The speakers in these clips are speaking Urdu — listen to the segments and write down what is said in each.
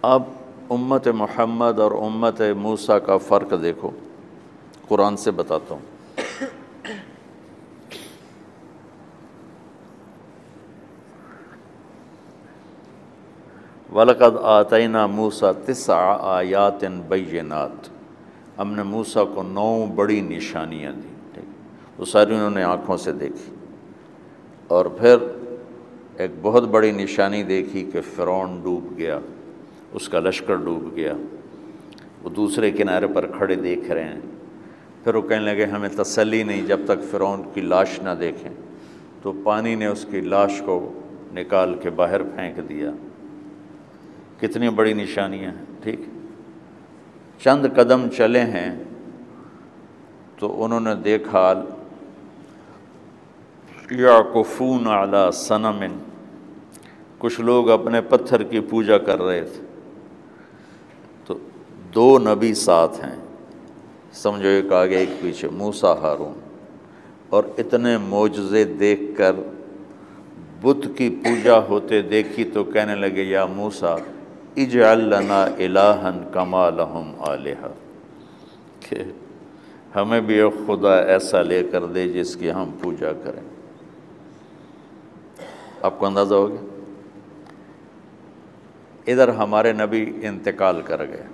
اب امت محمد اور امت موسیٰ کا فرق دیکھو، قرآن سے بتاتا ہوں۔ وَلَقَدْ آتَيْنَا مُوسَىٰ 9 آیات بینات، ہم نے موسیٰ کو 9 بڑی نشانیاں دیں، ٹھیک، وہ ساری انہوں نے آنکھوں سے دیکھی۔ اور پھر ایک بہت بڑی نشانی دیکھی کہ فرعون ڈوب گیا، اس کا لشکر ڈوب گیا، وہ دوسرے کنارے پر کھڑے دیکھ رہے ہیں۔ پھر وہ کہنے لگے ہمیں تسلی نہیں جب تک فرعون کی لاش نہ دیکھیں، تو پانی نے اس کی لاش کو نکال کے باہر پھینک دیا۔ کتنی بڑی نشانیاں ہیں، ٹھیک۔ چند قدم چلے ہیں تو انہوں نے دیکھا یعکفون علی صنم، کچھ لوگ اپنے پتھر کی پوجا کر رہے تھے۔ تو 2 نبی ساتھ ہیں، سمجھو ایک آگے ایک پیچھے، موسیٰ ہارون، اور اتنے معجزے دیکھ کر بت کی پوجا ہوتے دیکھی تو کہنے لگے یا موسیٰ اجعل لنا الہا کما لہم آلہہ، کہ ہمیں بھی ایک خدا ایسا لے کر دے جس کی ہم پوجا کریں۔ آپ کو اندازہ ہو گیا؟ ادھر ہمارے نبی انتقال کر گئے،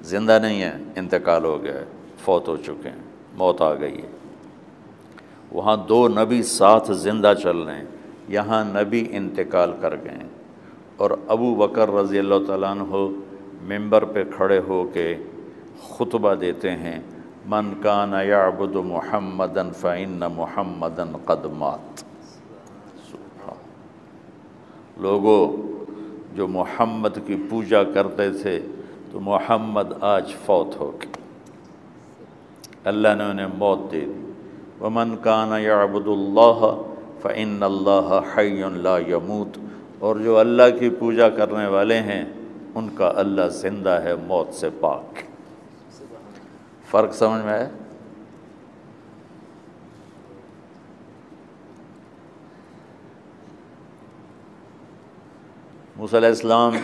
زندہ نہیں ہیں، انتقال ہو گیا ہے، فوت ہو چکے ہیں، موت آ گئی ہے۔ وہاں 2 نبی ساتھ زندہ چل رہے ہیں، یہاں نبی انتقال کر گئے ہیں، اور ابو بکر رضی اللہ تعالیٰ عنہ ممبر پہ کھڑے ہو کے خطبہ دیتے ہیں، من کان یعبد محمدا فإن محمدا قد مات۔ لوگوں جو محمد کی پوجا کرتے تھے تو محمد آج فوت ہو گئے، اللہ نے انہیں موت دے دی۔ ومن کان یعبد اللہ فإن اللہ حی لا یموت، اور جو اللہ کی پوجا کرنے والے ہیں ان کا اللہ زندہ ہے، موت سے پاک۔ فرق سمجھ میں آیا؟ موسیٰ علیہ السلام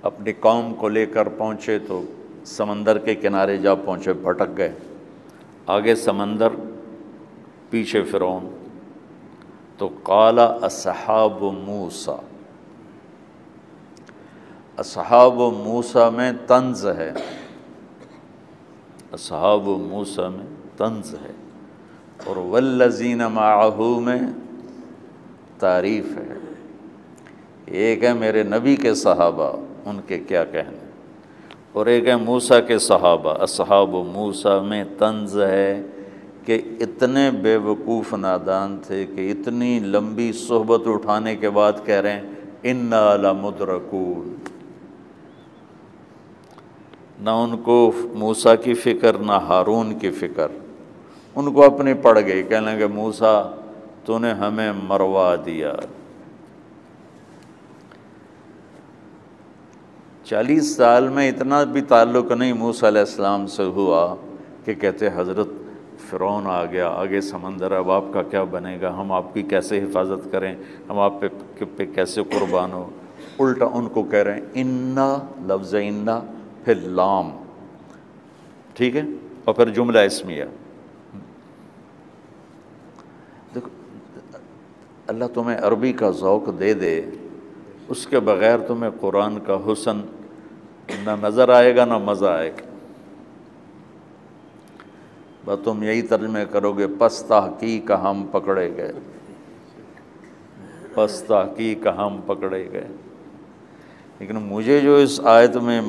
اپنی قوم کو لے کر پہنچے تو سمندر کے کنارے جا پہنچے، بھٹک گئے، آگے سمندر پیچھے فرعون۔ تو قال اصحاب موسیٰ، اصحاب موسیٰ میں طنز ہے، اصحاب موسیٰ میں طنز ہے، اور والذین معہ میں تعریف ہے۔ ایک ہے میرے نبی کے صحابہ، ان کے کیا کہنے، اور ایک ہے موسیٰ کے صحابہ۔ اصحاب موسیٰ میں طنز ہے کہ اتنے بے وقوف نادان تھے کہ اتنی لمبی صحبت اٹھانے کے بعد کہہ رہے ہیں انا لمدرکون۔ نہ ان کو موسیٰ کی فکر نہ ہارون کی فکر، ان کو اپنی پڑ گئی، کہنے لگے موسیٰ تو نے ہمیں مروا دیا۔ 40 سال میں اتنا بھی تعلق نہیں موسیٰ علیہ السلام سے ہوا کہ کہتے حضرت فرعون آ گیا، آگے سمندر، اب آپ کا کیا بنے گا، ہم آپ کی کیسے حفاظت کریں، ہم آپ پہ کیسے قربان ہو۔ الٹا ان کو کہہ رہے ہیں انا، لفظ انا پھر لام، ٹھیک ہے، اور پھر جملہ اسمیہ۔ دیکھو اللہ تمہیں عربی کا ذوق دے دے، اس کے بغیر تمہیں قرآن کا حسن نہ نظر آئے گا نہ مزہ آئے گا۔ بس تم یہی ترجمے کرو گے پس تحقیق ہم پکڑے گئے، پس تحقیق ہم پکڑے گئے۔ لیکن مجھے جو اس آیت میں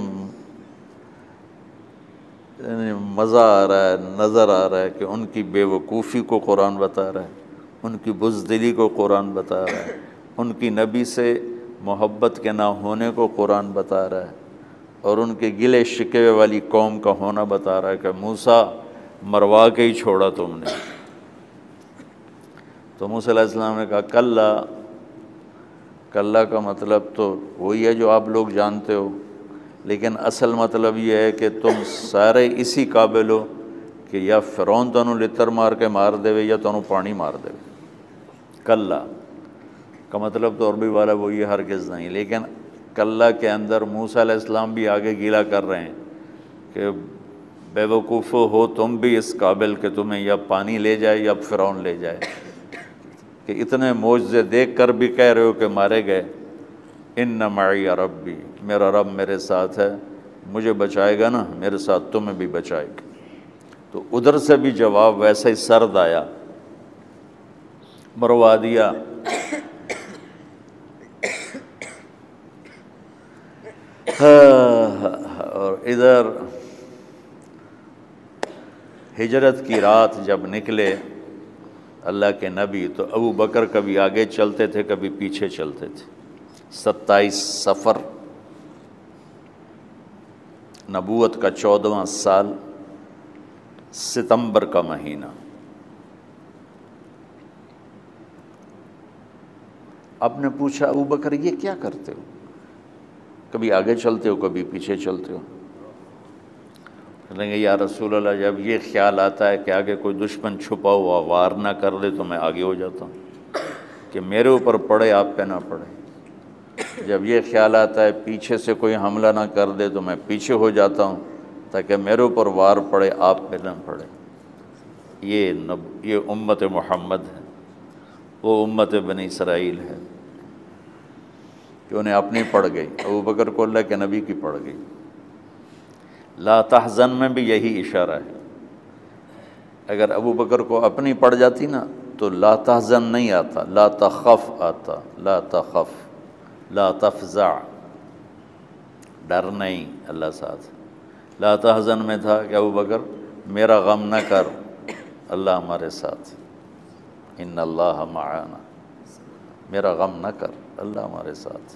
مزہ آ رہا ہے، نظر آ رہا ہے کہ ان کی بے وقوفی کو قرآن بتا رہا ہے، ان کی بزدلی کو قرآن بتا رہا ہے، ان کی نبی سے محبت کے نہ ہونے کو قرآن بتا رہا ہے، اور ان کے گلے شکوے والی قوم کا ہونا بتا رہا ہے کہ موسیٰ مروا کے ہی چھوڑا تم نے۔ تو موسیٰ علیہ السلام نے کہا کلا، کلا کا مطلب تو وہی ہے جو آپ لوگ جانتے ہو، لیکن اصل مطلب یہ ہے کہ تم سارے اسی قابل ہو کہ یا فرعون تانوں لتر مار کے مار دے یا تانوں پانی مار دے۔ کلا، کا مطلب تو عربی والا وہ یہ ہرگز نہیں، لیکن کلّا کے اندر موسیٰ علیہ السلام بھی آگے گیلا کر رہے ہیں کہ بے وقوف ہو تم بھی اس قابل کہ تمہیں یا پانی لے جائے یا فرعون لے جائے، کہ اتنے معجزے دیکھ کر بھی کہہ رہے ہو کہ مارے گئے۔ ان معی ربی، میرا رب میرے ساتھ ہے، مجھے بچائے گا نا، میرے ساتھ تمہیں بھی بچائے گا۔ تو ادھر سے بھی جواب ویسا ہی سرد آیا، مروا دیا۔ اور ادھر ہجرت کی رات جب نکلے اللہ کے نبی، تو ابو بکر کبھی آگے چلتے تھے کبھی پیچھے چلتے تھے۔ 27 صفر، نبوت کا 14واں سال، ستمبر کا مہینہ۔ آپ نے پوچھا ابو بکر یہ کیا کرتے ہو؟ کبھی آگے چلتے ہو کبھی پیچھے چلتے ہو؟ کہیں گے یا رسول اللہ جب یہ خیال آتا ہے کہ آگے کوئی دشمن چھپا ہوا وار نہ کر لے تو میں آگے ہو جاتا ہوں کہ میرے اوپر پڑے آپ پہ نہ پڑے۔ جب یہ خیال آتا ہے پیچھے سے کوئی حملہ نہ کر دے تو میں پیچھے ہو جاتا ہوں تاکہ میرے اوپر وار پڑے آپ پہ نہ پڑے۔ یہ امت محمد ہے، وہ امت بنی اسرائیل ہے کہ انہیں اپنی پڑ گئی، ابو بکر کو اللہ کے نبی کی پڑ گئی۔ لا تحزن میں بھی یہی اشارہ ہے، اگر ابو بکر کو اپنی پڑ جاتی نا تو لا تحزن نہیں آتا، لا تخف آتا، لا تخف، لا تفزع، ڈر نہیں، اللہ ساتھ۔ لا تحزن میں تھا کہ ابو بکر میرا غم نہ کر، اللہ ہمارے ساتھ، ان اللہ معانا، میرا غم نہ کر، اللہ ہمارے ساتھ۔